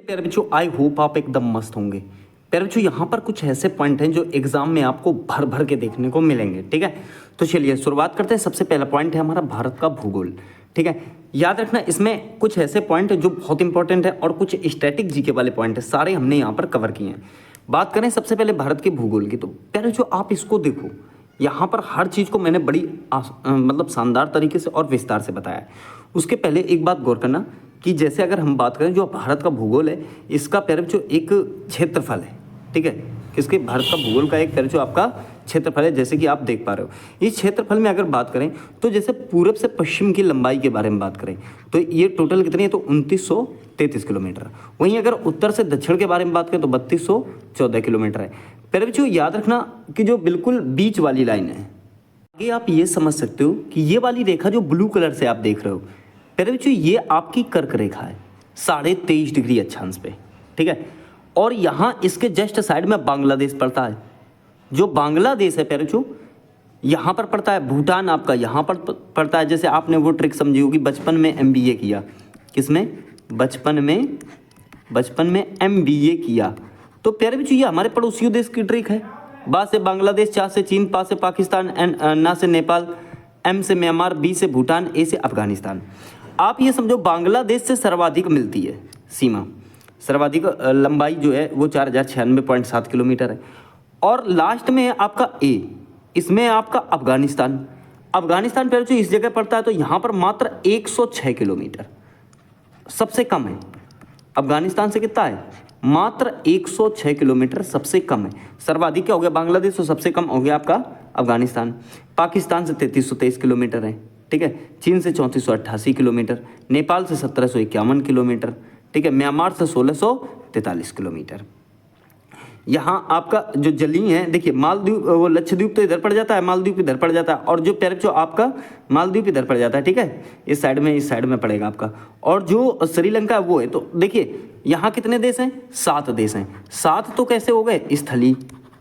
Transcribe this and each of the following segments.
प्यारे बच्चों, I hope आप एकदम मस्त होंगे। प्यारे बच्चों, यहाँ पर कुछ ऐसे पॉइंट हैं जो एग्जाम में आपको भर भर के देखने को मिलेंगे। ठीक है, तो चलिए शुरुआत करते हैं। सबसे पहला पॉइंट है हमारा भारत का भूगोल। ठीक है, याद रखना इसमें कुछ ऐसे पॉइंट है जो बहुत इंपॉर्टेंट है और कुछ स्टैटिक जीके वाले पॉइंट है, सारे हमने यहाँ पर कवर किए हैं। बात करें सबसे पहले भारत के भूगोल की, तो प्यारे बच्चों आप इसको देखो, यहाँ पर हर चीज़ को मैंने बड़ी मतलब शानदार तरीके से और विस्तार से बताया है। उसके पहले एक बात गौर करना कि जैसे अगर हम बात करें जो भारत का भूगोल है, इसका प्यारे बच्चों एक क्षेत्रफल है। ठीक है, किसके भारत का भूगोल का एक प्यारे बच्चों आपका क्षेत्रफल है, जैसे कि आप देख पा रहे हो। इस क्षेत्रफल में अगर बात करें तो जैसे पूरब से पश्चिम की लंबाई के बारे में बात करें तो ये टोटल कितनी है, तो 2933 किलोमीटर। वहीं अगर उत्तर से दक्षिण के बारे में बात करें तो 3214 किलोमीटर है। प्यारे बच्चों याद रखना कि जो बिल्कुल बीच वाली लाइन है, आगे आप ये समझ सकते हो कि ये वाली रेखा जो ब्लू कलर से आप देख रहे हो, प्यारे बच्चों ये आपकी कर्क रेखा है 23.5 डिग्री अक्षांश पे। ठीक है, और यहाँ इसके जस्ट साइड में बांग्लादेश पड़ता है। जो बांग्लादेश है प्यारे बच्चों यहाँ पर पड़ता है, भूटान आपका यहाँ पर पड़ता है। जैसे आपने वो ट्रिक समझी होगी बचपन में MBA किया, किसमें, बचपन में MBA किया। तो प्यारे बच्चों ये हमारे पड़ोसियों देश की ट्रिक है। बा से बांग्लादेश, चा से चीन, पा से पाकिस्तान, ना से नेपाल, M से म्यांमार, B से भूटान, A से अफगानिस्तान। आप ये समझो बांग्लादेश से सर्वाधिक मिलती है सीमा, सर्वाधिक लंबाई जो है वो 4096.7 किलोमीटर है। और लास्ट में है आपका A, इसमें आपका अफगानिस्तान प्यारे बच्चों इस जगह पड़ता है, तो यहाँ पर मात्र 106 किलोमीटर सबसे कम है। अफगानिस्तान से कितना है, मात्र 106 किलोमीटर सबसे कम है। सर्वाधिक क्या हो गया बांग्लादेश, तो सबसे कम हो गया आपका अफगानिस्तान। पाकिस्तान से 3323 किलोमीटर है। ठीक है, चीन से 3488 किलोमीटर, नेपाल से 1751 किलोमीटर। ठीक है, म्यांमार से 1643 किलोमीटर। यहाँ आपका जो जली है, देखिए मालदीव, वो लक्षद्वीप तो इधर पड़ जाता है, मालदीव इधर पड़ जाता है, और जो प्यारे जो आपका मालदीव इधर पड़ जाता है। ठीक है, इस साइड में पड़ेगा आपका। और जो श्रीलंका वो है, तो देखिए यहाँ कितने देश हैं, 7 देश हैं। 7 तो कैसे हो गए, स्थली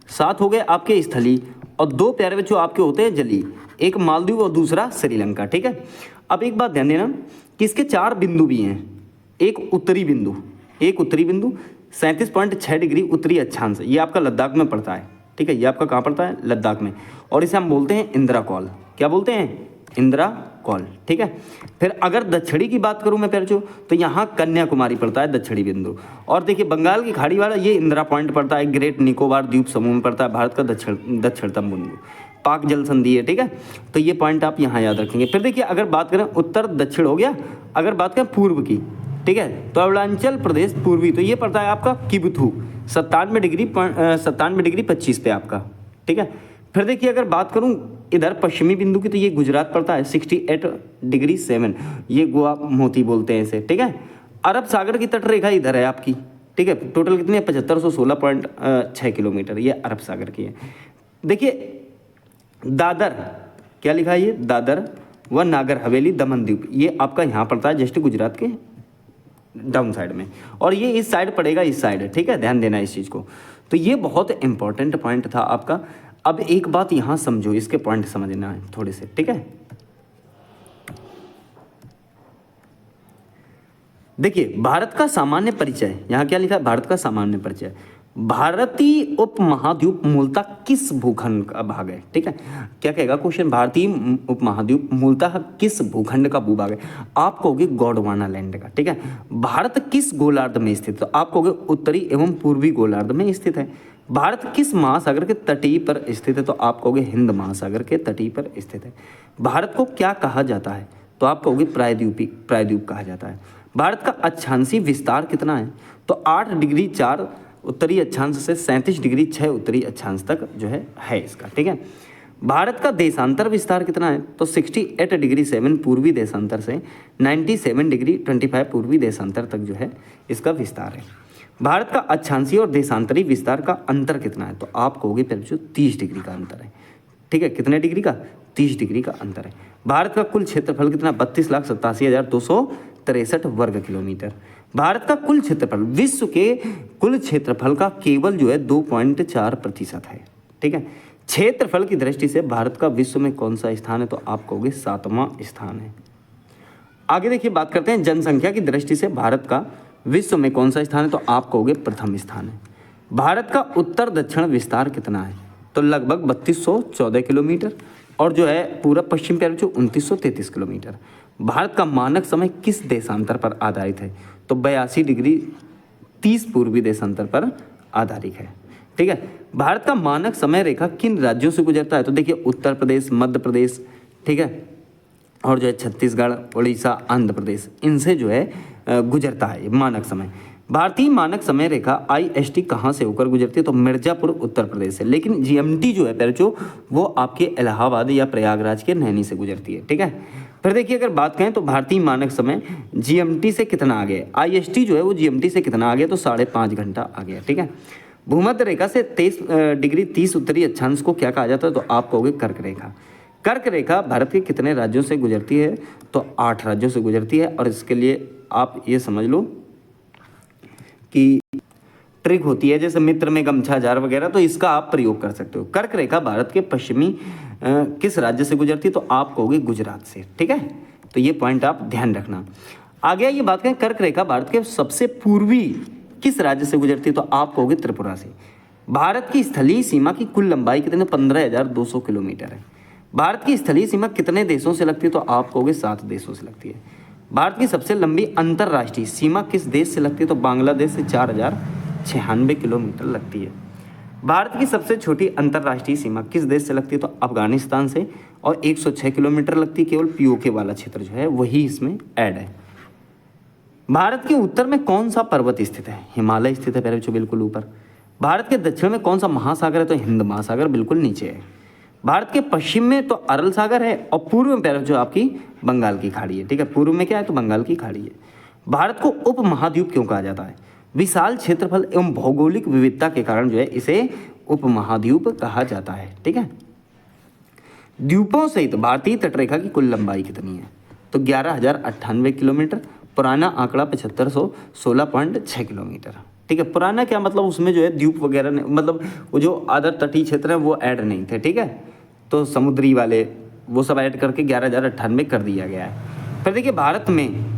7 हो गए आपके स्थली, और 2 प्यारे बच्चों आपके होते हैं जली, एक मालदीव और दूसरा श्रीलंका। ठीक है, अब एक बात ध्यान देना कि इसके 4 बिंदु भी हैं। एक उत्तरी बिंदु 37.6 डिग्री उत्तरी अक्षांश, ये आपका लद्दाख में पड़ता है। ठीक है, ये आपका कहाँ पड़ता है, लद्दाख में, और इसे हम बोलते हैं इंदिरा कॉल। क्या बोलते हैं, इंदिरा कॉल। ठीक है, फिर अगर दक्षिणी की बात करूं मैं प्यारे बच्चों, तो यहाँ कन्याकुमारी पड़ता है दक्षिणी बिंदु। और देखिए बंगाल की खाड़ी वाला ये इंदिरा पॉइंट पड़ता है, ग्रेट निकोबार द्वीप समूह में पड़ता है, भारत का दक्षिणतम बिंदु, पाक जल संधि है। ठीक है, तो ये पॉइंट आप यहाँ याद रखेंगे। फिर देखिए अगर बात करें उत्तर दक्षिण हो गया, अगर बात करें पूर्व की, ठीक है, तो अरुणाचल प्रदेश पूर्वी, तो ये पड़ता है आपका किबथू 97 डिग्री 25 पे आपका। ठीक है, फिर देखिए अगर बात करूं इधर पश्चिमी बिंदु की, तो ये गुजरात पड़ता है 68 डिग्री 7, ये गोवा मोती बोलते हैं इसे। ठीक है, अरब सागर की तट रेखा इधर है आपकी। ठीक है, टोटल कितनी है, 7516.6 किलोमीटर, ये अरब सागर की है। देखिए दादर, क्या लिखा है ये, दादर व नागर हवेली दमन द्वीप, ये आपका यहाँ पड़ता है जस्ट गुजरात के डाउन साइड में, और ये इस साइड पड़ेगा, इस साइड। ठीक है, ध्यान देना इस चीज़ को। तो ये बहुत इंपॉर्टेंट पॉइंट था आपका। अब एक बात यहाँ समझो, इसके पॉइंट समझना है थोड़े से। ठीक है, देखिए भारत का सामान्य परिचय, यहाँ क्या लिखा है, भारत का सामान्य परिचय, भारतीय उपमहाद्वीप मूलतः किस भूखंड का भाग है। ठीक है, क्या कहेगा क्वेश्चन, भारतीय उपमहाद्वीप मूलतः किस भूखंड का भूभाग है, आप कहोगे गोंडवाना लैंड का। ठीक है, भारत किस गोलार्ध में स्थित, तो आप कहोगे उत्तरी एवं पूर्वी गोलार्ध में स्थित है। भारत किस महासागर के तटीय पर स्थित है, तो आप कहोगे हिंद महासागर के तटीय पर स्थित है। भारत को क्या कहा जाता है, तो आप कहोगे प्रायद्वीप कहा जाता है। भारत का अक्षांशीय विस्तार कितना है, तो 8 डिग्री 4 उत्तरी अक्षांश से 37 डिग्री 6 उत्तरी अक्षांश तक जो है इसका। ठीक है, भारत का देशांतर विस्तार कितना है, तो 68 डिग्री 7 पूर्वी देशांतर से 97 डिग्री 25 पूर्वी देशांतर तक जो है इसका विस्तार है। भारत का अक्षांशीय और देशांतरी विस्तार का अंतर कितना है, तो आप कहोगे पहले 30 डिग्री का अंतर है। ठीक है, कितने डिग्री का, 30 डिग्री का अंतर है। भारत का कुल क्षेत्रफल कितना, 32,87,263 वर्ग किलोमीटर। भारत का कुल क्षेत्रफल विश्व के कुल क्षेत्रफल का केवल जो है 2.4% है। ठीक है, क्षेत्रफल की दृष्टि से भारत का विश्व में कौन सा स्थान है, तो आप कहोगे 7वां स्थान है। आगे देखिए बात करते हैं जनसंख्या की दृष्टि से भारत का विश्व में कौन सा स्थान है? तो आप कहोगे प्रथम स्थान है। भारत का उत्तर दक्षिण विस्तार कितना है? तो लगभग 3214 किलोमीटर, और जो है पूरा पश्चिम पे जो 2933 किलोमीटर। भारत का मानक समय किस देशांतर पर आधारित है? तो 82 डिग्री 30 पूर्वी देशांतर पर आधारित है। ठीक है, भारत का मानक समय रेखा किन राज्यों से गुजरता है? तो देखिए उत्तर प्रदेश, मध्य प्रदेश, ठीक है, और जो है छत्तीसगढ़, उड़ीसा, आंध्र प्रदेश, इनसे जो है गुजरता है मानक समय। भारतीय मानक समय रेखा IST कहाँ से होकर गुजरती है? तो मिर्जापुर उत्तर प्रदेश से। लेकिन GMT जो है पैरचो वो आपके इलाहाबाद या प्रयागराज के नैनी से गुजरती है। ठीक है, फिर देखिए अगर बात करें तो भारतीय मानक समय GMT से कितना आगे है? IST जो है वो GMT से कितना आगे? तो 5.5 घंटा आगे। ठीक है, भूमध्य रेखा से 23 डिग्री 30 उत्तरी अक्षांश को क्या कहा जाता है? तो आप कहोगे कर्क रेखा। कर्क रेखा भारत के कितने राज्यों से गुजरती है? तो 8 राज्यों से गुजरती है। और इसके लिए आप ये समझ लो कि ट्रिक होती है जैसे मित्र में गमछा जार वगैरह, तो इसका आप प्रयोग कर सकते हो। कर्क रेखा भारत के पश्चिमी किस राज्य से गुजरती है? तो आप कहोगे गुजरात से। ठीक है, तो ये पॉइंट आप ध्यान रखना। आगे ये बात करें, कर्क रेखा भारत के सबसे पूर्वी किस राज्य से गुजरती है? तो आप कहोगे त्रिपुरा से। भारत की स्थलीय सीमा की कुल लंबाई कितने? 15,200 किलोमीटर है। भारत की स्थलीय सीमा कितने देशों से लगती है? तो आप कहोगे 7 देशों से लगती है। भारत की सबसे लंबी अंतर्राष्ट्रीय सीमा किस देश से लगती है? तो बांग्लादेश से 4096 किलोमीटर लगती है। भारत की सबसे छोटी अंतर्राष्ट्रीय सीमा किस देश से लगती है? तो अफगानिस्तान से, और 106 किलोमीटर लगती है। केवल POK वाला क्षेत्र जो है वही इसमें ऐड है। भारत के उत्तर में कौन सा पर्वत स्थित है? हिमालय स्थित है पहले जो बिल्कुल ऊपर। भारत के दक्षिण में कौन सा महासागर है? तो हिंद महासागर बिल्कुल नीचे है। भारत के पश्चिम में तो अरल सागर है, और पूर्व में पहले जो आपकी बंगाल की खाड़ी है। ठीक है, पूर्व में क्या है? तो बंगाल की खाड़ी है। भारत को उप महाद्वीप क्यों कहा जाता है? विशाल क्षेत्रफल एवं भौगोलिक विविधता के कारण जो है इसे उप महाद्वीप कहा जाता है। ठीक है, द्वीपों सहित भारतीय तटरेखा की कुल लंबाई कितनी है? तो 11,098 किलोमीटर। पुराना आंकड़ा 7516.6 किलोमीटर। ठीक है, पुराना क्या मतलब? उसमें जो है द्वीप वगैरह मतलब वो जो अदर तटीय क्षेत्र हैं वो ऐड नहीं थे। ठीक है, तो समुद्री वाले वो सब ऐड करके 11,098 कर दिया गया है। फिर देखिए भारत में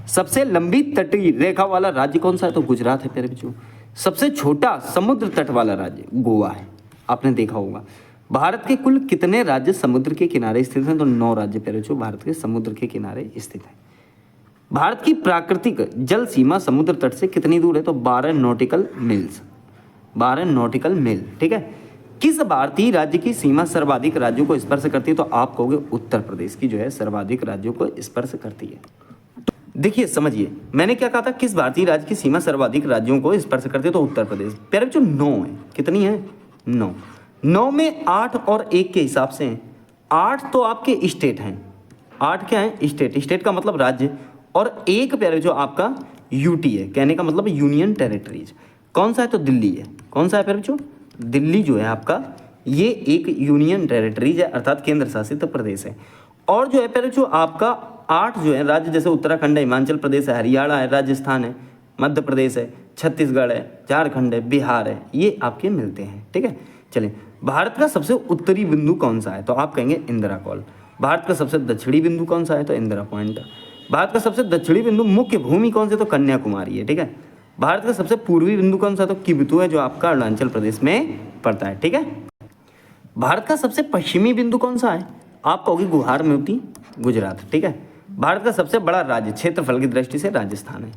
सबसे लंबी तटीय रेखा वाला राज्य कौन सा है? तो गुजरात है प्यारे बच्चों। सबसे छोटा समुद्र तट वाला राज्य गोवा है, आपने देखा होगा। भारत के कुल कितने राज्य समुद्र के किनारे स्थित हैं? तो 9 राज्य प्यारे बच्चों भारत के समुद्र के किनारे स्थित हैं। भारत की प्राकृतिक जल सीमा समुद्र तट से कितनी दूर है? तो 12 नॉटिकल मील्स, 12 नॉटिकल मील। ठीक है, किस भारतीय राज्य की सीमा सर्वाधिक राज्यों को स्पर्श करती है? तो आप कहोगे उत्तर प्रदेश की जो है सर्वाधिक राज्यों को स्पर्श करती है। देखिए समझिए, मैंने क्या कहा था? किस भारतीय राज्य की सीमा सर्वाधिक राज्यों को स्पर्श करती है? तो उत्तर प्रदेश। प्यारे बच्चों 9 है। कितनी है? 9। 9 में 8 और 1 के हिसाब से हैं। 8 तो आपके स्टेट हैं। 8 क्या है? स्टेट। स्टेट का मतलब राज्य। और 1 प्यारे जो आपका UT है, कहने का मतलब यूनियन टेरिटरीज। कौन सा है? तो दिल्ली है। कौन सा है प्यारे जो? दिल्ली जो है आपका ये एक यूनियन टेरिटरीज है, अर्थात केंद्र शासित प्रदेश है। और जो है प्यारे जो आपका 8 जो है राज्य, जैसे उत्तराखंड है, हिमाचल प्रदेश है, हरियाणा है, राजस्थान है, मध्य प्रदेश है, छत्तीसगढ़ है, झारखंड है, बिहार है, ये आपके मिलते हैं। ठीक है, चलिए भारत का सबसे उत्तरी बिंदु कौन सा है? तो आप कहेंगे इंदिरा कॉल। भारत का सबसे दक्षिणी बिंदु कौन सा है? तो इंदिरा पॉइंट। भारत का सबसे दक्षिणी बिंदु मुख्य भूमि कौन सी? तो कन्याकुमारी है। ठीक है, भारत का सबसे पूर्वी बिंदु कौन सा? तो किबिथु है, जो आपका अरुणाचल प्रदेश में पड़ता है। ठीक है, भारत का सबसे पश्चिमी बिंदु कौन सा है? आप कहोगे गुहार मोती, गुजरात। ठीक है, भारत का सबसे बड़ा राज्य क्षेत्रफल की दृष्टि से राजस्थान है।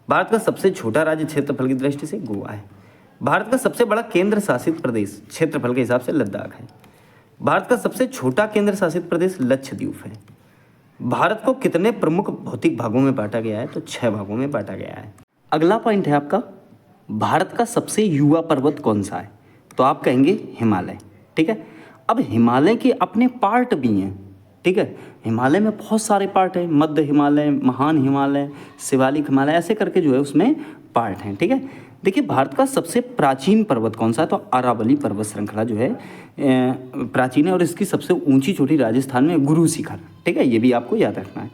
भारत का सबसे छोटा राज्य क्षेत्रफल की दृष्टि से गोवा है। भारत का सबसे बड़ा केंद्र शासित प्रदेश क्षेत्रफल के हिसाब से लद्दाख है। भारत का सबसे छोटा केंद्र शासित प्रदेश लक्षद्वीप है। भारत को कितने प्रमुख भौतिक भागों में बांटा गया है? तो 6 भागों में बांटा गया है। अगला पॉइंट है आपका, भारत का सबसे युवा पर्वत कौन सा है? तो आप कहेंगे हिमालय। ठीक है, अब हिमालय के अपने पार्ट भी हैं। ठीक है, हिमालय में बहुत सारे पार्ट हैं, मध्य हिमालय, महान हिमालय, शिवालिक हिमालय, ऐसे करके जो है उसमें पार्ट हैं। ठीक है, देखिए भारत का सबसे प्राचीन पर्वत कौन सा है? तो अरावली पर्वत श्रृंखला जो है प्राचीन है, और इसकी सबसे ऊंची चोटी राजस्थान में गुरु शिखर। ठीक है, ये भी आपको याद रखना है।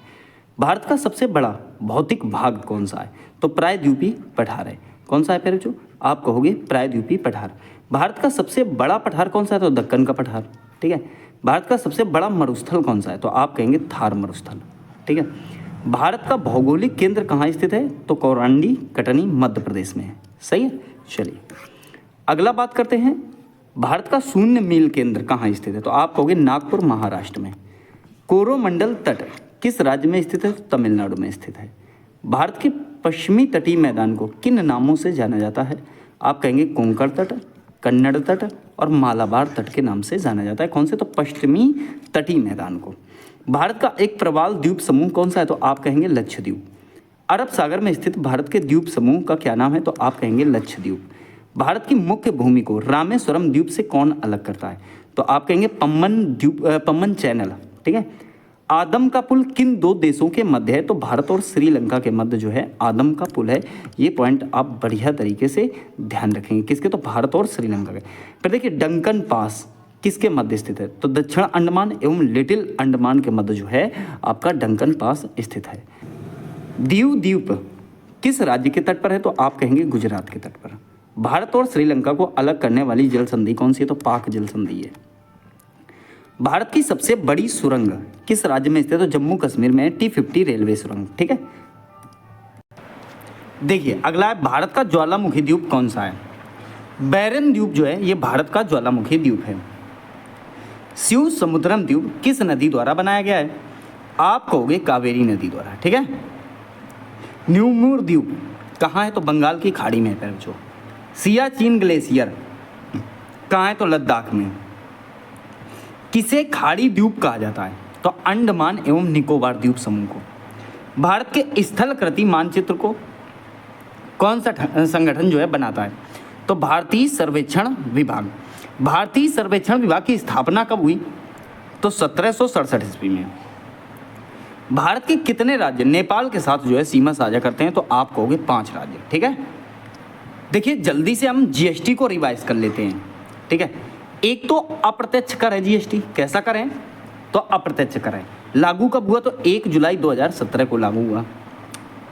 भारत का सबसे बड़ा भौतिक भाग कौन सा है? तो प्रायद्वीपीय पठार है। कौन सा है फिर जो? आप कहोगे प्रायद्वीपीय पठार। भारत का सबसे बड़ा पठार कौन सा है? तो दक्कन का पठार। ठीक है, भारत का सबसे बड़ा मरुस्थल कौन सा है? तो आप कहेंगे थार मरुस्थल। ठीक है, भारत का भौगोलिक केंद्र कहाँ स्थित है? तो कौरांडी कटनी मध्य प्रदेश में है। सही है। चलिए अगला बात करते हैं, भारत का शून्य मील केंद्र कहाँ स्थित है? तो आप कहोगे नागपुर महाराष्ट्र में। कोरोमंडल तट किस राज्य में स्थित है? तमिलनाडु में स्थित है। भारत के पश्चिमी तटीय मैदान को किन नामों से जाना जाता है? आप कहेंगे कोंकण तट, कन्नड़ तट और मालाबार तट के नाम से जाना जाता है। कौन से? तो पश्चिमी तटीय मैदान को। भारत का एक प्रवाल द्वीप समूह कौन सा है? तो आप कहेंगे लक्षद्वीप। अरब सागर में स्थित भारत के द्वीप समूह का क्या नाम है? तो आप कहेंगे लक्षद्वीप। भारत की मुख्य भूमि को रामेश्वरम द्वीप से कौन अलग करता है? तो आप कहेंगे पम्बन चैनल। ठीक है। आदम का पुल किन दो देशों के मध्य है? तो भारत और श्रीलंका के मध्य जो है आदम का पुल है। ये पॉइंट आप बढ़िया तरीके से ध्यान रखेंगे। किसके? तो भारत और श्रीलंका के। फिर देखिए डंकन पास किसके मध्य स्थित है? तो दक्षिण अंडमान एवं लिटिल अंडमान के मध्य जो है आपका डंकन पास स्थित है। दीव द्वीप किस राज्य के तट पर है? तो आप कहेंगे गुजरात के तट पर। भारत और श्रीलंका को अलग करने वाली जल संधि कौन सी है? तो पाक जल संधि है। भारत की सबसे बड़ी सुरंग किस राज्य में स्थित है? तो जम्मू कश्मीर में T50 रेलवे सुरंग। ठीक है। देखिए अगला है, भारत का ज्वालामुखी द्वीप कौन सा है? बैरन द्वीप जो है ये भारत का ज्वालामुखी द्वीप है। शिव समुद्रम द्वीप किस नदी द्वारा बनाया गया है? आप कहोगे कावेरी नदी द्वारा। ठीक है। न्यूमूर द्वीप कहाँ है? तो बंगाल की खाड़ी में है बच्चों। सियाचिन ग्लेशियर कहाँ है? तो लद्दाख में। किसे खाड़ी द्वीप कहा जाता है? तो अंडमान एवं निकोबार द्वीप समूह को। भारत के स्थल कृति मानचित्र को कौन सा संगठन जो है बनाता है? तो भारतीय सर्वेक्षण विभाग। भारतीय सर्वेक्षण विभाग की स्थापना कब हुई? तो 1767 ईस्वी में। भारत के कितने राज्य नेपाल के साथ जो है सीमा साझा करते हैं? तो आप कहोगे 5 राज्य। ठीक है। देखिए जल्दी से हम जीएसटी को रिवाइज कर लेते हैं। ठीक है। एक तो अप्रत्यक्ष कर है जीएसटी। कैसा कर है? तो अप्रत्यक्ष कर है। लागू कब हुआ? तो 1 जुलाई 2017 को लागू हुआ।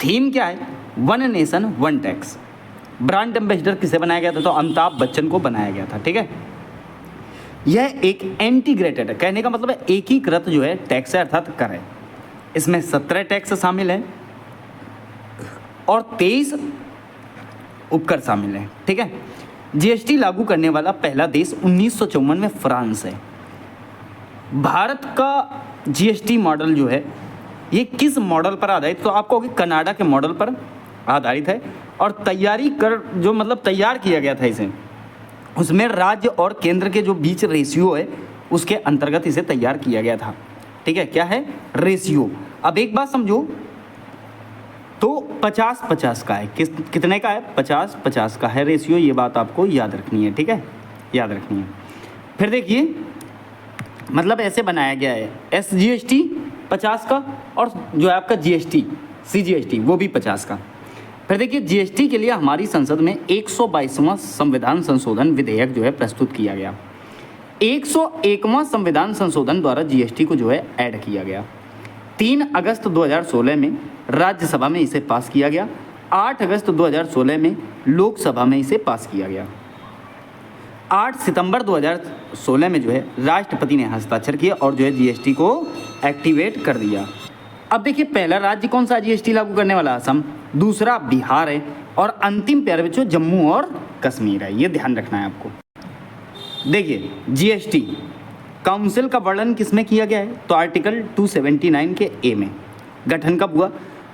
थीम क्या है? One nation one tax. Brand ambassador किसे बनाया गया था? तो अमिताभ बच्चन को बनाया गया था। ठीक है। यह एक इंटीग्रेटेड है, कहने का मतलब है एकीकृत जो है टैक्स है अर्थात कर है। इसमें 17 टैक्स शामिल है और 23 उपकर शामिल है। ठीक है। जीएसटी लागू करने वाला पहला देश 1954 में फ्रांस है। भारत का जीएसटी मॉडल जो है ये किस मॉडल पर आधारित? तो आपको कनाडा के मॉडल पर आधारित है और तैयारी कर जो मतलब तैयार किया गया था इसे, उसमें राज्य और केंद्र के जो बीच रेशियो है उसके अंतर्गत इसे तैयार किया गया था। ठीक है। क्या है? रेशियो। अब एक बात समझो, तो 50-50 का है। कितने का है? 50-50 का है रेशियो। ये बात आपको याद रखनी है। ठीक है, याद रखनी है। फिर देखिए मतलब ऐसे बनाया गया है SGST 50 का और जो है आपका GST CGST वो भी 50 का। फिर देखिए GST के लिए हमारी संसद में 122वां संविधान संशोधन विधेयक जो है प्रस्तुत किया गया। 101वां संविधान संशोधन द्वारा GST को जो है ऐड किया गया। 3 अगस्त 2016 में राज्यसभा में इसे पास किया गया। 8 अगस्त 2016 में लोकसभा में इसे पास किया गया। 8 सितंबर 2016 में जो है राष्ट्रपति ने हस्ताक्षर किए और जो है GST को एक्टिवेट कर दिया। अब देखिए पहला राज्य कौन सा GST लागू करने वाला? असम। दूसरा बिहार है और अंतिम प्यारे बच्चों जम्मू और कश्मीर है। ये ध्यान रखना है आपको। देखिए GST काउंसिल का वर्णन किसमें किया गया है? तो आर्टिकल 279 के ए में। गठन कब हुआ?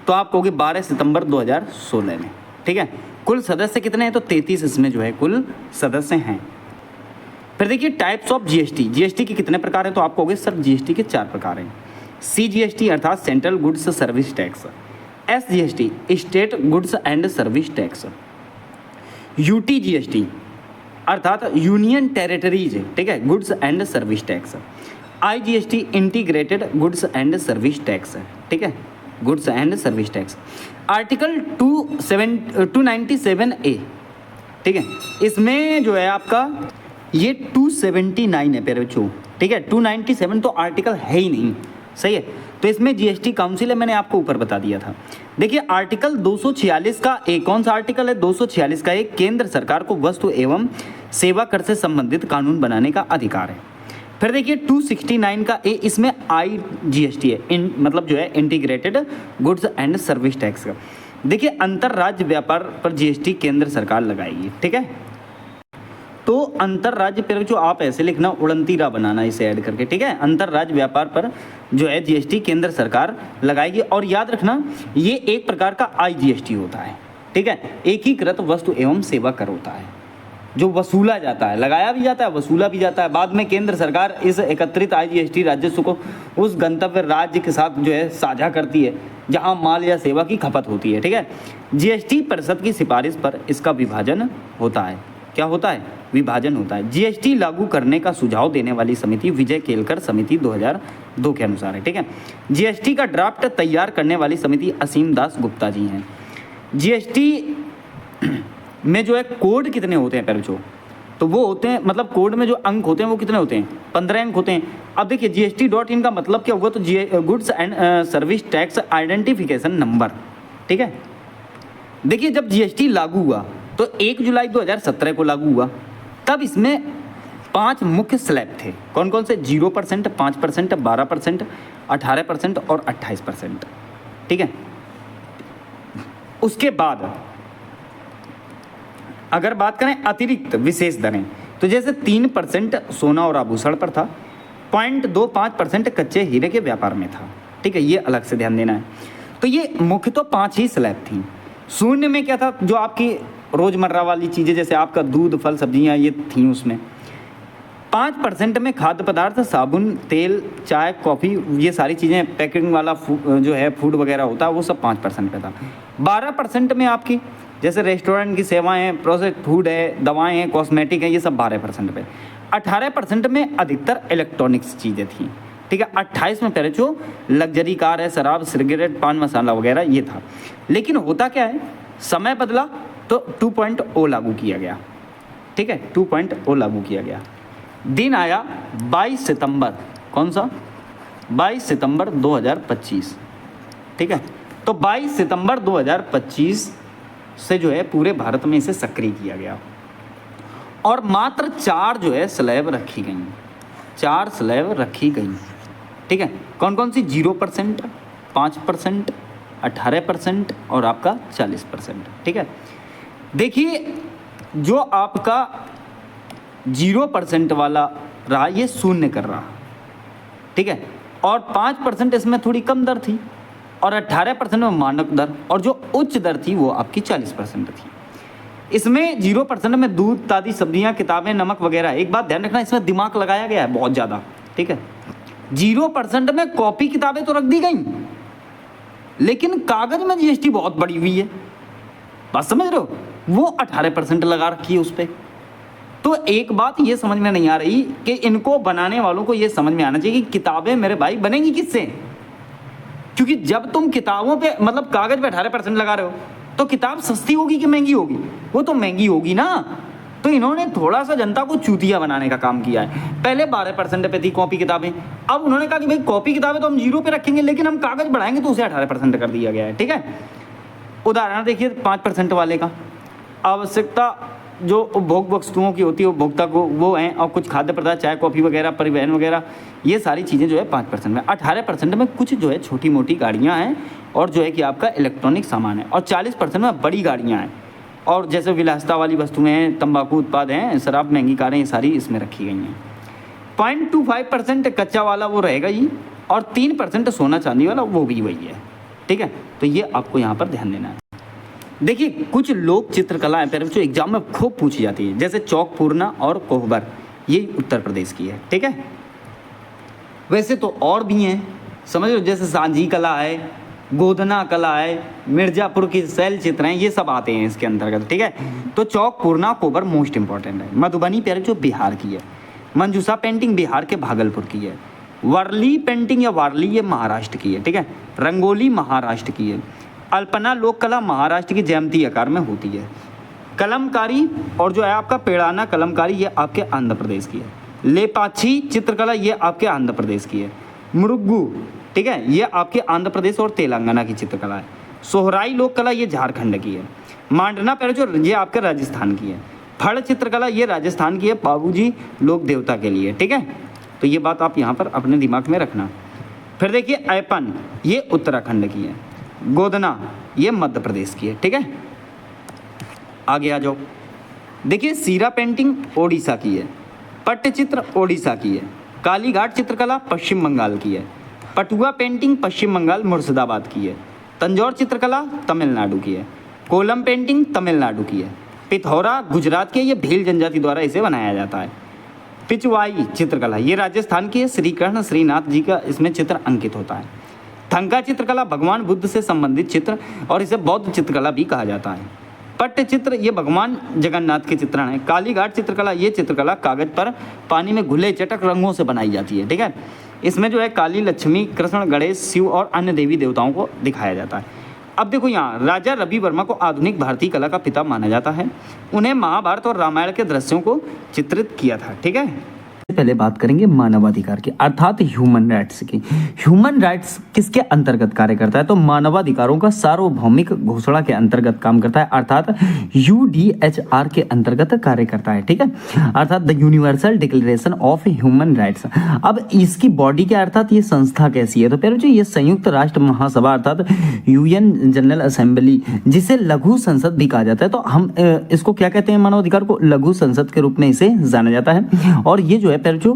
तो आप कहोगे 12 सितंबर 2016 में। ठीक है। कुल सदस्य कितने हैं? तो 33 इसमें जो है कुल सदस्य हैं। फिर देखिए टाइप्स ऑफ GST के कितने प्रकार हैं? तो आप कहोगे सर GST के 4 प्रकार हैं। CGST अर्थात central goods service tax, SGST state goods and service tax, UTGST अर्थात यूनियन टेरिटरीज, ठीक है, goods and service tax, IGST integrated goods and service tax, ठीक है, goods and service tax. Article 297A, ठीक है, इसमें जो है आपका ये 279 है प्यारे बच्चों, ठीक है। 297 तो आर्टिकल है ही नहीं, सही है। तो इसमें GST काउंसिल है, मैंने आपको ऊपर बता दिया था। देखिए आर्टिकल 246 का एक कौन सा आर्टिकल है? 246 का एक केंद्र सरकार को वस्तु एवं सेवा कर से संबंधित कानून बनाने का अधिकार है। फिर देखिए 269 का ए, इसमें IGST है, मतलब जो है integrated goods and service tax का। देखिए अंतरराज्य व्यापार पर GST केंद्र सरकार लगाएगी, ठीक है। तो अंतरराज्य पर जो आप ऐसे लिखना, उड़नतीरा बनाना इसे ऐड करके, ठीक है। अंतरराज्य व्यापार पर जो है GST केंद्र सरकार लगाएगी। और याद रखना ये एक प्रकार का IGST होता है, ठीक है। एकीकृत वस्तु एवं सेवा कर होता है, जो वसूला जाता है, लगाया भी जाता है, वसूला भी जाता है। बाद में केंद्र सरकार इस एकत्रित IGST राजस्व को उस गंतव्य राज्य के साथ जो है साझा करती है जहां माल या सेवा की खपत होती है, ठीक है। GST परिषद की सिफारिश पर इसका विभाजन होता है। क्या होता है? विभाजन होता है। GST लागू करने का सुझाव देने वाली समिति विजय केलकर समिति 2002 के अनुसार है, ठीक है। GST का ड्राफ्ट तैयार करने वाली समिति असीम दास गुप्ता जी हैं। GST में जो है कोड कितने होते हैं पैरचो? तो वो होते हैं, मतलब कोड में जो अंक होते हैं वो कितने होते हैं? 15 अंक होते हैं। अब देखिए GST.in का मतलब क्या हुआ? तो goods and service tax identification number, ठीक है। देखिए जब GST लागू हुआ तो 1 जुलाई 2017 को लागू हुआ, तब इसमें 5 मुख्य स्लैब थे। कौन कौन से? 0%, 5%, 12%, 18% और 28%, ठीक है। उसके बाद अगर बात करें अतिरिक्त विशेष दरें, तो जैसे 3% सोना और आभूषण पर था, 0.25% कच्चे हीरे के व्यापार में था, ठीक है। ये अलग से ध्यान देना है। तो ये मुख्य तो 5 ही स्लैब थी। शून्य में क्या था? जो आपकी रोजमर्रा वाली चीज़ें जैसे आपका दूध, फल, सब्जियां ये थी उसमें। 5% में खाद्य पदार्थ, साबुन, तेल, चाय, कॉफ़ी, ये सारी चीज़ें, पैकिंग वाला जो है फूड वगैरह होता है वो सब 5% पे था। 12% में आपकी जैसे रेस्टोरेंट की सेवाएं, प्रोसेस्ड फूड है, दवाएं हैं, कॉस्मेटिक है, ये सब 12% पे। 18% में अधिकतर इलेक्ट्रॉनिक्स चीज़ें थी, ठीक है। 28 में पहले जो लग्जरी कार है, शराब, सिगरेट, पान मसाला वगैरह ये था। लेकिन होता क्या है, समय बदला तो 2.0 लागू किया गया, ठीक है। 2.0 लागू किया गया। दिन आया 22 सितंबर, कौन सा? 22 सितंबर 2025, ठीक है। तो 22 सितंबर 2025 से जो है पूरे भारत में इसे सक्रिय किया गया और मात्र 4 जो है स्लैब रखी गई, 4 स्लैब रखी गई, ठीक है। कौन कौन सी? 0%, 5%, 18% और आपका 40%, ठीक है। देखिए जो आपका 0% वाला रहा ये शून्य कर रहा, ठीक है। और 5% इसमें थोड़ी कम दर थी और 18% में मानक दर, और जो उच्च दर थी वो आपकी 40% थी। इसमें 0% में दूध, ताज़ी सब्जियां, किताबें, नमक वगैरह। एक बात ध्यान रखना, इसमें दिमाग लगाया गया है बहुत ज़्यादा, ठीक है। 0% में कॉपी किताबें तो रख दी गई, लेकिन कागज में GST बहुत बढ़ी हुई है, बात समझ रहे हो? वो 18% लगा रखी है उस पर। तो एक बात ये समझ में नहीं आ रही कि इनको बनाने वालों को ये समझ में आना चाहिए कि किताबें मेरे भाई बनेंगी किससे? क्योंकि जब तुम किताबों पे, मतलब कागज पे 18% लगा रहे हो तो किताब सस्ती होगी कि महंगी होगी? वो तो महंगी होगी ना। तो इन्होंने थोड़ा सा जनता को चूतिया बनाने का काम किया है। पहले 12% पे थी कॉपी किताबें, अब उन्होंने कहा कि भाई कॉपी किताबें तो हम 0 पे रखेंगे, लेकिन हम कागज बढ़ाएंगे, तो उसे 18% कर दिया गया है, ठीक है। उदाहरण देखिए 5% वाले का, आवश्यकता जो उपभोग वस्तुओं की होती है उपभोक्ता को वो हैं, और कुछ खाद्य पदार्थ, चाय, कॉफ़ी वगैरह, परिवहन वगैरह, ये सारी चीज़ें जो है 5% में। 18% में कुछ जो है छोटी मोटी गाड़ियाँ हैं और जो है कि आपका इलेक्ट्रॉनिक सामान है, और 40% में बड़ी गाड़ियाँ हैं और जैसे विलासिता वाली वस्तुएं हैं, तंबाकू उत्पाद हैं, शराब, महंगी कारें, ये सारी इसमें रखी गई हैं। 0.25% कच्चा वाला वो रहेगा ही, और 3% सोना चांदी वाला वो भी वही है, ठीक है। तो ये आपको यहाँ पर ध्यान देना है। देखिए कुछ लोक चित्रकलाएं पर जो एग्जाम में खूब पूछी जाती है, जैसे चौक पूर्णा और कोहबर, ये उत्तर प्रदेश की है, ठीक है। वैसे तो और भी हैं, समझ लो, जैसे सांझी कला है, गोधना कला है, मिर्जापुर की शैल चित्र हैं, ये सब आते हैं इसके अंतर्गत, ठीक है। तो चौक पूर्णा कोहबर मोस्ट इंपॉर्टेंट है। मधुबनी पेड़ जो बिहार की है, मंजूषा पेंटिंग बिहार के भागलपुर की है, वर्ली पेंटिंग या वारली ये महाराष्ट्र की है, ठीक है। रंगोली महाराष्ट्र की है, अल्पना लोक कला महाराष्ट्र की जयंती आकार में होती है, कलमकारी और जो है आपका पेड़ाना कलमकारी ये आपके आंध्र प्रदेश की है, लेपाची चित्रकला ये आपके आंध्र प्रदेश की है, मुरुगू, ठीक है, ये आपके आंध्र प्रदेश और तेलंगाना की चित्रकला है, सोहराई लोक कला ये झारखंड की है, मांडना पेड़चो ये आपके राजस्थान की है, फड़ चित्रकला ये राजस्थान की है, बाबूजी लोक देवता के लिए, ठीक है। तो ये बात आप यहाँ पर अपने दिमाग में रखना। फिर देखिए ऐपन, ये उत्तराखंड की है। गोदना, ये मध्य प्रदेश की है। ठीक है, आगे आ जाओ। देखिए सीरा पेंटिंग ओडिशा की है। पट्टचित्र ओडिशा की है। कालीघाट चित्रकला पश्चिम बंगाल की है। पटुआ पेंटिंग पश्चिम बंगाल मुर्शिदाबाद की है। तंजौर चित्रकला तमिलनाडु की है। कोलम पेंटिंग तमिलनाडु की है। पिथौरा गुजरात की है, ये भील जनजाति द्वारा इसे बनाया जाता है। पिचवाई चित्रकला ये राजस्थान की है। श्री कृष्ण श्रीनाथ जी का इसमें चित्र अंकित होता है। थंका चित्रकला भगवान बुद्ध से संबंधित चित्र और इसे बौद्ध चित्रकला भी कहा जाता है। पट्टचित्र ये भगवान जगन्नाथ के चित्रण है। कालीघाट चित्रकला ये चित्रकला कागज पर पानी में घुले चटक रंगों से बनाई जाती है। ठीक है, इसमें जो है काली, लक्ष्मी, कृष्ण, गणेश, शिव और अन्य देवी देवताओं को दिखाया जाता है। अब देखो यहाँ राजा रवि वर्मा को आधुनिक भारतीय कला का पिता माना जाता है। उन्हें महाभारत और रामायण के दृश्यों को चित्रित किया था। ठीक है, पहले बात करेंगे मानवाधिकार की, अर्थात ह्यूमन राइट्स की। ह्यूमन राइट्स किसके अंतर्गत कार्य करता है? तो मानवाधिकारों का सार्वभौमिक घोषणा के अंतर्गत काम करता है, अर्थात यूडीएचआर के अंतर्गत कार्य करता है। ठीक है, अर्थात the universal declaration of human rights. अब इसकी बॉडी क्या, अर्थात ये संस्था कैसी है? तो पहले जो ये संयुक्त राष्ट्र महासभा अर्थात यूएन जनरल असेंबली, जिसे लघु संसद भी कहा जाता है। तो हम इसको क्या कहते हैं? मानवाधिकार को लघु संसद के रूप में इसे जाना जाता है। और ये जो है पर जो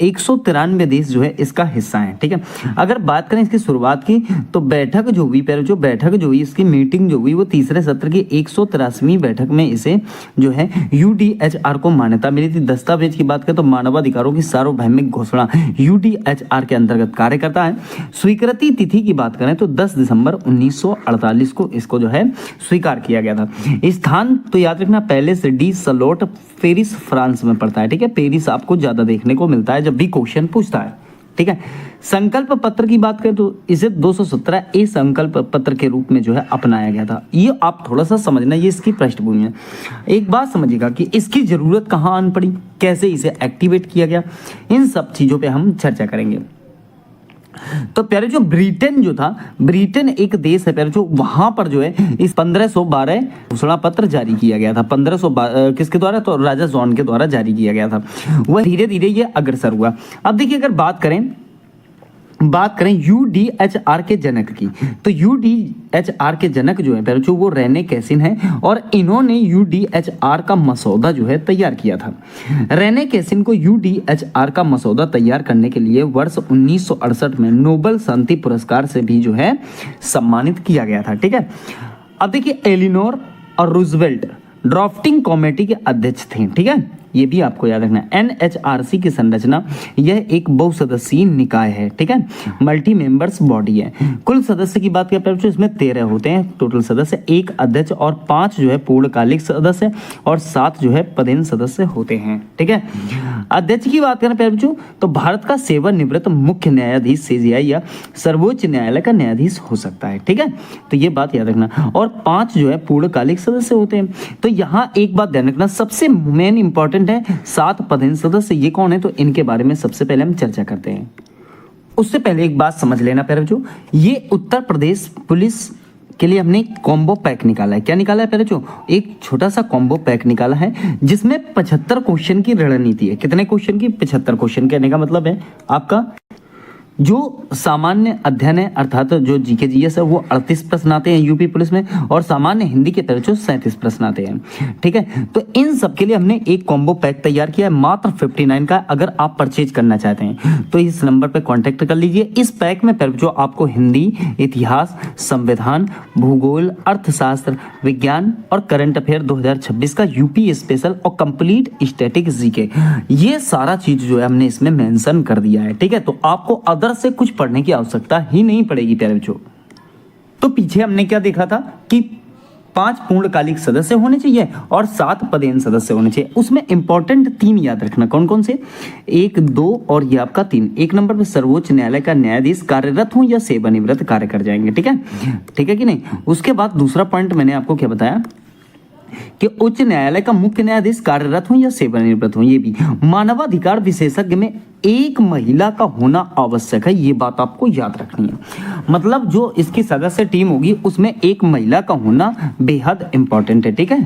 193 देश जो है इसका हिस्सा है। ठीक है, अगर बात करें इसकी शुरुआत की तो बैठक जो हुई, पर जो बैठक जो हुई इसकी मीटिंग जो हुई वो तीसरे सत्र की 183वीं बैठक में इसे जो है यूडीएचआर को मान्यता मिली थी। दस्तावेज की बात करें तो मानवाधिकारों की सार्वभौमिक घोषणा यूडीएचआर के अंतर्गत कार्य करता है। स्वीकृति तिथि की बात करें तो 10 दिसंबर 1948 को इसको जो है स्वीकार किया गया था। स्थान तो याद रखना, palace D slut, Paris, France में पड़ता है। ठीक है, पेरिस आपको ज्यादा देखने को मिलता है जब भी क्वेश्चन पूछता है। ठीक है, संकल्प पत्र की बात करें तो इसे 217 ए संकल्प पत्र के रूप में जो है अपनाया गया था। ये आप थोड़ा सा समझना, ये इसकी पृष्ठभूमि है। एक बात समझिएगा कि इसकी जरूरत कहाँ आन पड़ी, कैसे इसे एक्टिवेट किया गया, इन सब चीजों पे हम चर्चा करेंगे। तो प्यारे जो ब्रिटेन जो था, ब्रिटेन एक देश है प्यारे जो, वहां पर जो है इस 1512 घोषणा पत्र जारी किया गया था। 1512 किसके द्वारा? तो राजा जॉन के द्वारा जारी किया गया था। वह धीरे धीरे ये अग्रसर हुआ। अब देखिए अगर बात करें यूडीएचआर के जनक की, तो यूडीएचआर के जनक जो है पहले जो वो रेने कैसिन है और इन्होंने यूडीएचआर का मसौदा जो है तैयार किया था। रेने कैसिन को यूडीएचआर का मसौदा तैयार करने के लिए वर्ष 1968 में नोबेल शांति पुरस्कार से भी जो है सम्मानित किया गया था। ठीक है, अब देखिए एलिनोर और रूजवेल्ट ड्राफ्टिंग कमेटी के अध्यक्ष थे। ठीक है, ये भी आपको याद रखना है। एनएचआरसी की संरचना यह एक बहुसदस्यीय निकाय है। ठीक है, मल्टी मेंबर्स बॉडी है। कुल सदस्य की बात करें तो इसमें 13 होते हैं टोटल सदस्य, 1 अध्यक्ष और 5 जो है पूर्णकालिक सदस्य और 7 जो है पदेन सदस्य होते हैं। ठीक है, अध्यक्ष की बात करें तो भारत का सेवानिवृत्त मुख्य न्यायाधीश सीजेआई या सर्वोच्च न्यायालय का न्यायाधीश हो सकता है। ठीक है, तो ये बात याद रखना। और 5 जो है पूर्णकालिक सदस्य होते हैं। तो यहाँ एक बात ध्यान रखना, सबसे मेन इंपॉर्टेंट है 7 पदेन सदस्य। ये कौन है? तो इनके बारे में सबसे पहले हम चर्चा करते हैं। उससे पहले एक बात समझ लेना प्यारे जो, ये उत्तर प्रदेश पुलिस के लिए हमने कॉम्बो पैक निकाला है। क्या निकाला है प्यारे जो? एक छोटा सा कॉम्बो पैक निकाला है जिसमें 75 क्वेश्चन की रणनीति है। कितने क्वेश्चन की? 75 क्वेश्चन। कहने का मतलब है आपका जो सामान्य अध्ययन है अर्थात जो जीके जीएस है वो 38 प्रश्न आते हैं यूपी पुलिस में, और सामान्य हिंदी के तरह जो 37 प्रश्न आते हैं। ठीक है, तो इन सब के लिए हमने एक कॉम्बो पैक तैयार किया है मात्र 59 का। अगर आप परचेज करना चाहते हैं तो इस नंबर पर कांटेक्ट कर लीजिए। इस पैक में जो आपको हिंदी, इतिहास, संविधान, भूगोल, अर्थशास्त्र, विज्ञान और करंट अफेयर 2026 का यूपी स्पेशल और कंप्लीट स्टैटिक जीके, ये सारा चीज जो है हमने इसमें मेंशन कर दिया है। ठीक है, तो आपको अदर से कुछ पढ़ने की आवश्यकता ही नहीं पड़ेगी प्यारे बच्चों। तो पीछे हमने क्या देखा था कि 5 पूर्णकालिक सदस्य होने चाहिए और 7 पदेन सदस्य होने चाहिए। उसमें इंपॉर्टेंट 3 याद रखना। कौन कौन से? 1, 2 और ये आपका 3। 1 नंबर पे सर्वोच्च न्यायालय का न्यायाधीश कार्यरत हो या सेवानिवृत्त कार्य कर जाएंगे। ठीक है कि नहीं? उसके बाद दूसरा पॉइंट मैंने आपको क्या बताया कि उच्च न्यायालय का मुख्य न्यायाधीश कार्यरत हो या सेवानिवृत्त हो। ये भी मानवाधिकार विशेषज्ञ में एक महिला का होना आवश्यक है। ये बात आपको याद रखनी है। मतलब जो इसकी सदस्य टीम होगी उसमें एक महिला का होना बेहद इंपॉर्टेंट है। ठीक है,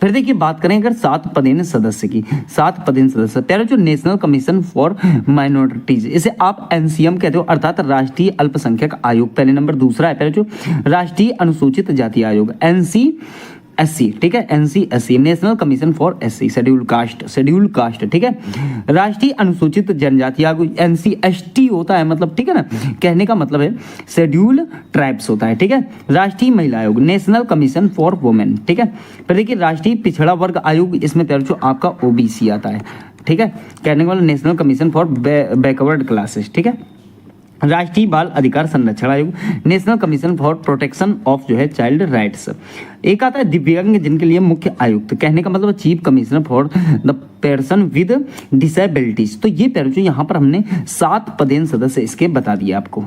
फिर देखिए बात करें अगर 7 पदेन सदस्य की, 7 पदेन सदस्य प्यारे जो नेशनल कमीशन फॉर माइनॉरिटीज, इसे आप एनसीएम कहते हो, अर्थात राष्ट्रीय अल्पसंख्यक आयोग पहले नंबर। दूसरा है प्यारे जो राष्ट्रीय अनुसूचित जाति आयोग NCSC, ठीक है, NCSC national commission for SC schedule caste, ठीक है। राष्ट्रीय अनुसूचित जनजाति आयोग NCST होता है, मतलब ठीक है ना, कहने का मतलब है शेड्यूल ट्राइब्स होता है, ठीक है। राष्ट्रीय महिला आयोग नेशनल कमीशन फॉर वुमेन, ठीक है। फिर देखिए राष्ट्रीय पिछड़ा वर्ग आयोग, इसमें प्यारे जो आपका OBC आता है, ठीक है, कहने का मतलब national commission for backward classes, ठीक है। राष्ट्रीय बाल अधिकार संरक्षण आयोग national commission for protection of जो है चाइल्ड राइट्स। एक आता है दिव्यांग जिनके लिए मुख्य आयुक्त, कहने का मतलब chief commissioner for the person with disabilities. तो ये जो यहाँ पर हमने 7 पदेन सदस्य इसके बता दिए आपको।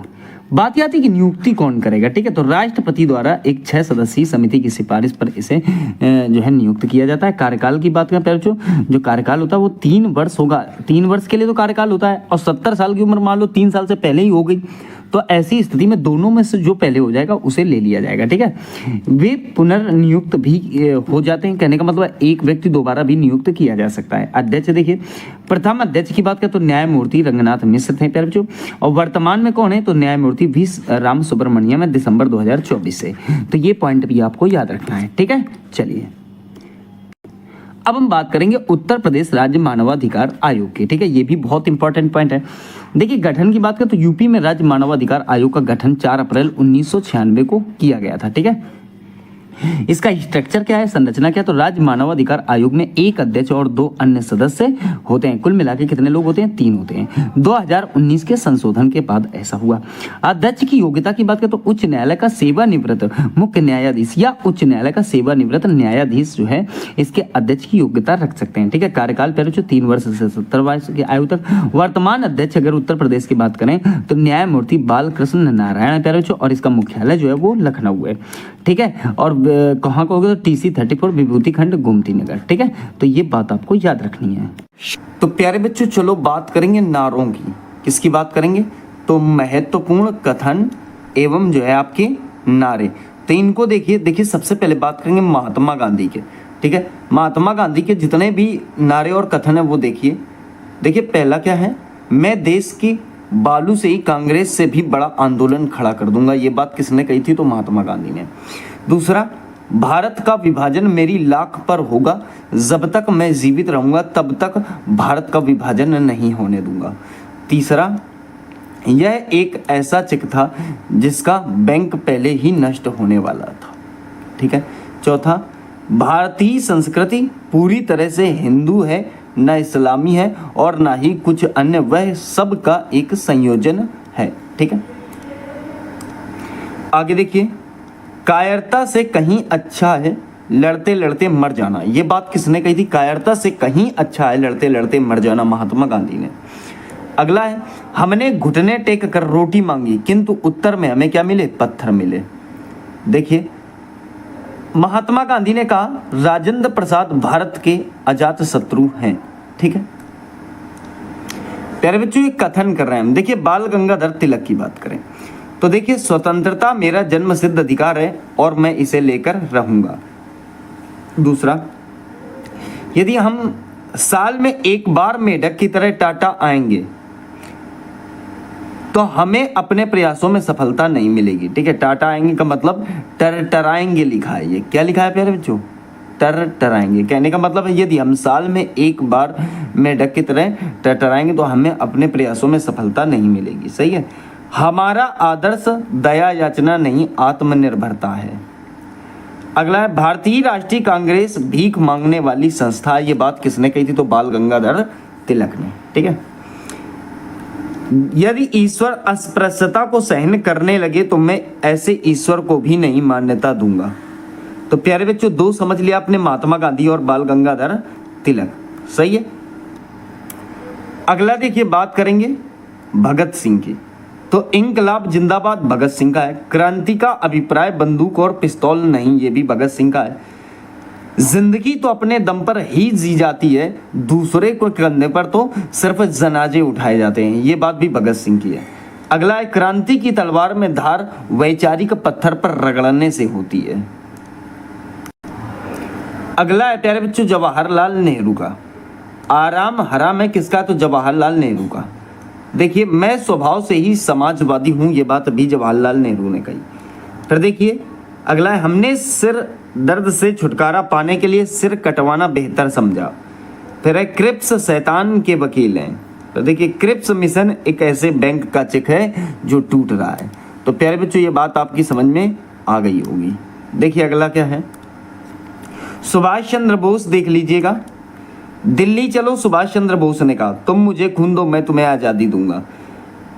बात आती है कि नियुक्ति कौन करेगा, ठीक है। तो राष्ट्रपति द्वारा एक 6 सदस्यीय समिति की सिफारिश पर इसे जो है नियुक्त किया जाता है। कार्यकाल की बात करें जो कार्यकाल होता है वो 3 वर्ष होगा। 3 वर्ष के लिए तो कार्यकाल होता है, और 70 साल की उम्र मान लो 3 साल से पहले ही हो गई, तो ऐसी स्थिति में दोनों में से जो पहले हो जाएगा उसे ले लिया जाएगा, ठीक है। वे पुनर्नियुक्त भी हो जाते हैं, कहने का मतलब एक व्यक्ति दोबारा भी नियुक्त किया जा सकता है। अध्यक्ष देखिए, प्रथम अध्यक्ष की बात करें तो न्यायमूर्ति रंगनाथ मिश्र थे प्यारे बच्चों, और वर्तमान में कौन है तो न्यायमूर्ति वी राम सुब्रमण्यम है, दिसंबर 2024 से। तो ये पॉइंट भी आपको याद रखना है, ठीक है। चलिए अब हम बात करेंगे उत्तर प्रदेश राज्य मानवाधिकार आयोग की, ठीक है। ये भी बहुत इंपॉर्टेंट पॉइंट है। देखिए गठन की बात करें तो यूपी में राज्य मानवाधिकार आयोग का गठन 4 अप्रैल 1996 को किया गया था, ठीक है। इसका स्ट्रक्चर क्या है, संरचना क्या है, तो राज्य मानवाधिकार आयोग में 1 अध्यक्ष और 2 अन्य सदस्य होते हैं। कुल मिलाकर कितने लोग होते हैं, 3 होते हैं। 2019 के संशोधन के बाद ऐसा हुआ। अध्यक्ष की योग्यता की बात करें तो उच्च न्यायालय का सेवानिवृत्त मुख्य न्यायाधीश या उच्च न्यायालय का सेवानिवृत्त न्यायाधीश जो है इसके अध्यक्ष की योग्यता रख सकते हैं, ठीक है। कार्यकाल पहले 3 वर्ष से 70 वर्ष की आयु तक। वर्तमान अध्यक्ष अगर उत्तर प्रदेश की बात करें तो न्यायमूर्ति बालकृष्ण नारायण प्यारे, और इसका मुख्यालय जो है वो लखनऊ है, ठीक है। और कहाँ का होगा तो TC 34 विभूति खंड गोमती नगर, ठीक है। तो ये बात आपको याद रखनी है। तो प्यारे बच्चों चलो बात करेंगे नारों की। किसकी बात करेंगे, तो महत्वपूर्ण कथन एवं जो है आपके नारे। तो इनको देखिए सबसे पहले बात करेंगे महात्मा गांधी के, ठीक है। महात्मा गांधी के जितने भी नारे और कथन है वो देखिए पहला क्या है, मैं देश की बालू से ही कांग्रेस से भी बड़ा आंदोलन खड़ा कर दूंगा। ये बात किसने कही थी, तो महात्मा गांधी ने। दूसरा, भारत का विभाजन मेरी लाख पर होगा, जब तक मैं जीवित रहूंगा तब तक भारत का विभाजन नहीं होने दूंगा। तीसरा, यह एक ऐसा चेक था जिसका बैंक पहले ही नष्ट होने वाला था, ठीक है। चौथा, भारतीय संस्कृति पूरी तरह से हिंदू है, न इस्लामी है और ना ही कुछ अन्य, वह सब का एक संयोजन है, ठीक है। आगे देखिए, कायरता से कहीं अच्छा है लड़ते लड़ते मर जाना। ये बात किसने कही थी, कायरता से कहीं अच्छा है लड़ते लड़ते मर जाना, महात्मा गांधी ने। अगला है, हमने घुटने टेक कर रोटी मांगी किंतु उत्तर में हमें क्या मिले, पत्थर मिले। देखिए महात्मा गांधी ने कहा राजेंद्र प्रसाद भारत के अजात शत्रु हैं, ठीक है। प्यारे बच्चों ये कथन कर रहे हैं हम। देखिए बाल गंगाधर तिलक की बात करें तो देखिए, स्वतंत्रता मेरा जन्म सिद्ध अधिकार है और मैं इसे लेकर रहूंगा। दूसरा, यदि हम साल में एक बार मेढक की तरह टाटा आएंगे तो हमें अपने प्रयासों में सफलता नहीं मिलेगी, ठीक है। टाटा आएंगे का मतलब टराएंगे लिखा है। ये क्या लिखा है प्यारे बच्चों, टराएंगे। कहने का मतलब है यदि हम साल में एक बार मेढक की तरह टराएंगे तो हमें अपने प्रयासों में सफलता नहीं मिलेगी, सही है। हमारा आदर्श दया याचना नहीं आत्मनिर्भरता है। अगला है, भारतीय राष्ट्रीय कांग्रेस भीख मांगने वाली संस्था। ये बात किसने कही थी, तो बाल गंगाधर तिलक ने, ठीक है। यदि ईश्वर अस्पृश्यता को सहन करने लगे तो मैं ऐसे ईश्वर को भी नहीं मान्यता दूंगा। तो प्यारे बच्चों 2 समझ लिया आपने, महात्मा गांधी और बाल गंगाधर तिलक, सही है। अगला देखिए बात करेंगे भगत सिंह की। तो इंकलाब जिंदाबाद भगत सिंह का है। क्रांति का अभिप्राय बंदूक और पिस्तौल नहीं, ये भी भगत सिंह का है। जिंदगी तो अपने दम पर ही जी जाती है, दूसरे को कंधे पर तो सिर्फ जनाजे उठाए जाते हैं, ये बात भी भगत सिंह की है। अगला है, क्रांति की तलवार में धार वैचारिक पत्थर पर रगड़ने से होती है। अगला है प्यारे बच्चों जवाहरलाल नेहरू का। आराम हराम है किसका, तो जवाहरलाल नेहरू का। देखिए मैं स्वभाव से ही समाजवादी हूँ, ये बात भी जवाहरलाल नेहरू ने कही। फिर देखिए अगला है हमने सिर दर्द से छुटकारा पाने के लिए सिर कटवाना बेहतर समझा। फिर है क्रिप्स शैतान के वकील हैं। तो देखिए क्रिप्स मिशन एक ऐसे बैंक का चेक है जो टूट रहा है। तो प्यारे बच्चों ये बात आपकी समझ में आ गई होगी। देखिए अगला क्या है, सुभाष चंद्र बोस देख लीजिएगा। दिल्ली चलो सुभाष चंद्र बोस ने कहा, तुम मुझे खून दो मैं तुम्हें आज़ादी दूंगा।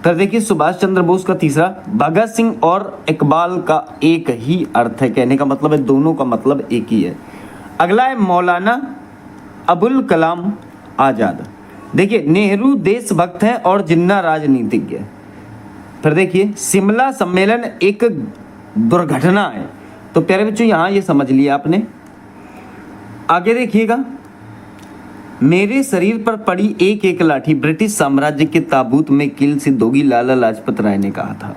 फिर देखिए सुभाष चंद्र बोस का तीसरा, भगत सिंह और इकबाल का एक ही अर्थ है, कहने का मतलब है दोनों का मतलब एक ही है। अगला है मौलाना अबुल कलाम आज़ाद। देखिए नेहरू देशभक्त हैं और जिन्ना राजनीतिज्ञ। फिर देखिए शिमला सम्मेलन एक दुर्घटना है। तो प्यारे बच्चों यहाँ ये समझ लिया आपने। आगे देखिएगा, मेरे शरीर पर पड़ी एक एक लाठी ब्रिटिश साम्राज्य के ताबूत में कील सिद्धोगी, लाला लाजपत राय ने कहा था।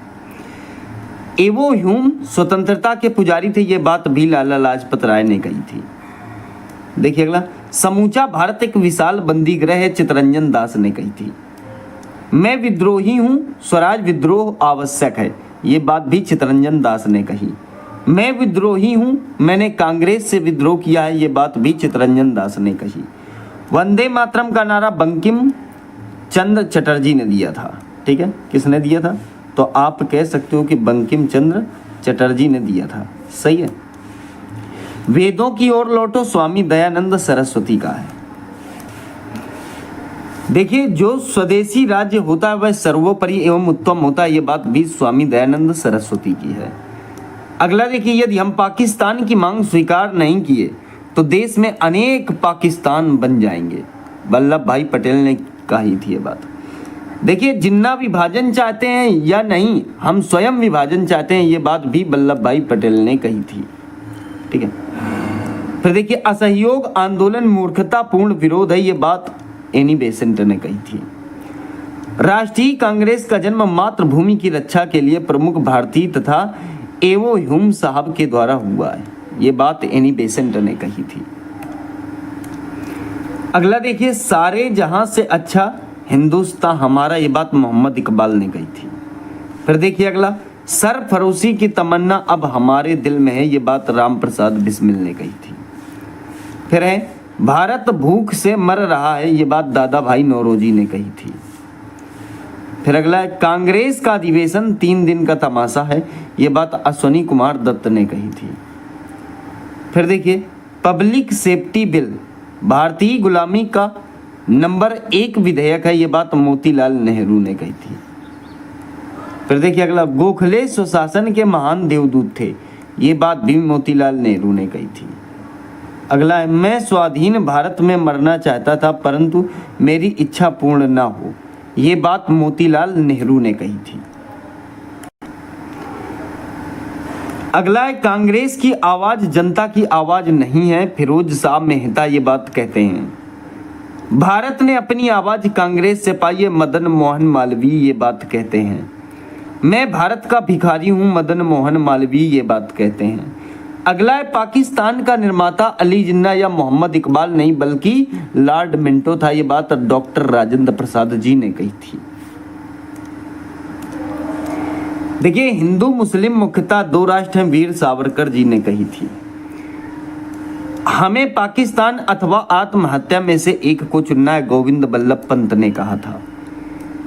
एवो ह्यूम स्वतंत्रता के पुजारी थे, ये बात भी लाला लाजपत राय ने कही थी। देखिए अगला, समूचा भारत एक विशाल बंदी गृह है, चित्तरंजन दास ने कही थी। मैं विद्रोही हूं, स्वराज विद्रोह आवश्यक है, ये बात भी चित्तरंजन दास ने कही। मैं विद्रोही हूं, मैंने कांग्रेस से विद्रोह किया है, ये बात भी चित्तरंजन दास ने कही। वंदे मातरम का नारा बंकिम चंद्र चटर्जी ने दिया था। ठीक है, किसने दिया था, तो आप कह सकते हो कि बंकिम चंद्र चटर्जी ने दिया था। सही है। वेदों की ओर लौटो स्वामी दयानंद सरस्वती का है। देखिए जो स्वदेशी राज्य होता है वह सर्वोपरि एवं उत्तम होता है, ये बात भी स्वामी दयानंद सरस्वती की है। अगला देखिए, यदि हम पाकिस्तान की मांग स्वीकार नहीं किए तो देश में अनेक पाकिस्तान बन जाएंगे, वल्लभ भाई पटेल ने कही थी ये बात। देखिए जिन्ना विभाजन चाहते हैं या नहीं, हम स्वयं विभाजन चाहते हैं, ये बात भी वल्लभ भाई पटेल ने कही थी। ठीक है। फिर देखिए असहयोग आंदोलन मूर्खतापूर्ण विरोध है, ये बात एनी बेसेंट ने कही थी। राष्ट्रीय कांग्रेस का जन्म मातृभूमि की रक्षा के लिए प्रमुख भारतीय तथा एवो ह्यूम साहब के द्वारा हुआ है, ये बात एनी बेसेंट ने कही थी। अगला देखिए, सारे जहां से अच्छा हिंदुस्तान हमारा, ये बात मोहम्मद इकबाल ने कही थी। फिर देखिए अगला, सरफरोशी की तमन्ना अब हमारे दिल में है, ये बात राम प्रसाद बिस्मिल ने कही थी। फिर है भारत भूख से मर रहा है, ये बात दादा भाई नौरोजी ने कही थी। फिर अगला है, कांग्रेस का अधिवेशन 3 दिन का तमाशा है, ये बात अश्वनी कुमार दत्त ने कही थी। फिर देखिए, पब्लिक सेफ्टी बिल भारतीय गुलामी का नंबर 1 विधेयक है, ये बात मोतीलाल नेहरू ने कही थी। फिर देखिए अगला, गोखले स्वशासन के महान देवदूत थे, ये बात भी मोतीलाल नेहरू ने कही थी। अगला है, मैं स्वाधीन भारत में मरना चाहता था परंतु मेरी इच्छा पूर्ण ना हो, ये बात मोतीलाल नेहरू ने कही थी। अगला है, कांग्रेस की आवाज जनता की आवाज नहीं है, फिरोज शाह मेहता ये बात कहते हैं। भारत ने अपनी आवाज कांग्रेस से पाई है, मदन मोहन मालवीय ये बात कहते हैं। मैं भारत का भिखारी हूं, मदन मोहन मालवीय ये बात कहते हैं। अगला है, पाकिस्तान का निर्माता अली जिन्ना या मोहम्मद इकबाल नहीं बल्कि लॉर्ड मिंटो था, ये बात डॉक्टर राजेंद्र प्रसाद जी ने कही थी। देखिए हिंदू मुस्लिम मुख्यतः 2 राष्ट्र हैं, वीर सावरकर जी ने कही थी। हमें पाकिस्तान अथवा आत्महत्या में से एक को चुनना है, गोविंद बल्लभ पंत ने कहा था।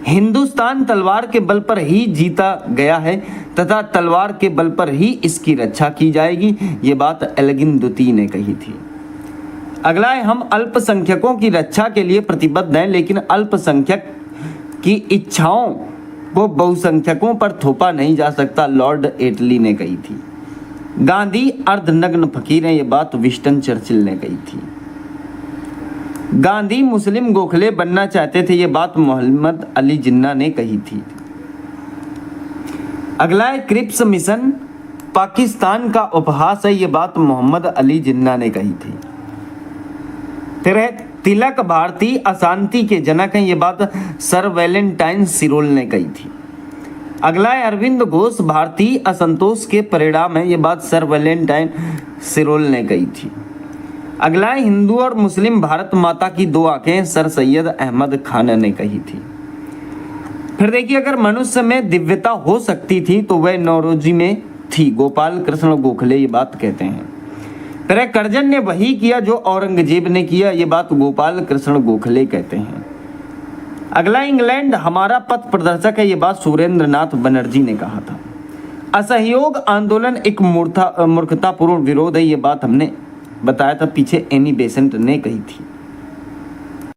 हिंदुस्तान तलवार के बल पर ही जीता गया है तथा तलवार के बल पर ही इसकी रक्षा की जाएगी, ये बात एल्गिन द्वितीय ने कही थी। अगला है, हम अल्पसंख्यकों की रक्षा के लिए प्रतिबद्ध हैं लेकिन अल्पसंख्यक की इच्छाओं को बहुसंख्यकों पर थोपा नहीं जा सकता, लॉर्ड एटली ने कही थी। गांधी अर्धनग्न फकीर हैं, ये बात विंस्टन चर्चिल ने कही थी। गांधी मुस्लिम गोखले बनना चाहते थे, ये बात मोहम्मद अली जिन्ना ने कही थी। अगला है, क्रिप्स मिशन पाकिस्तान का उपहास है, ये बात मोहम्मद अली जिन्ना ने कही थी। फिर है, तिलक भारतीय अशांति के जनक हैं, ये बात सर वैलेंटाइन सिरोल ने कही थी। अगला है, अरविंद घोष भारतीय असंतोष के परिणाम है, ये बात सर वैलेंटाइन सिरोल ने कही थी। अगला है हिंदू और मुस्लिम भारत माता की दो आंखें, सर सैयद अहमद खान ने कही थी। फिर देखिए, अगर मनुष्य में दिव्यता हो सकती थी तो वह नौरोजी में थी, गोपाल कृष्ण गोखले ये बात कहते हैं। फिर करजन ने वही किया जो औरंगजेब ने किया, ये बात गोपाल कृष्ण गोखले कहते हैं। अगला, इंग्लैंड हमारा पथ प्रदर्शक है, ये बात सुरेंद्र नाथ बनर्जी ने कहा था। असहयोग आंदोलन एक मूर्खतापूर्ण विरोध है, ये बात हमने बताया था पीछे, एनी बेसेंट ने कही थी।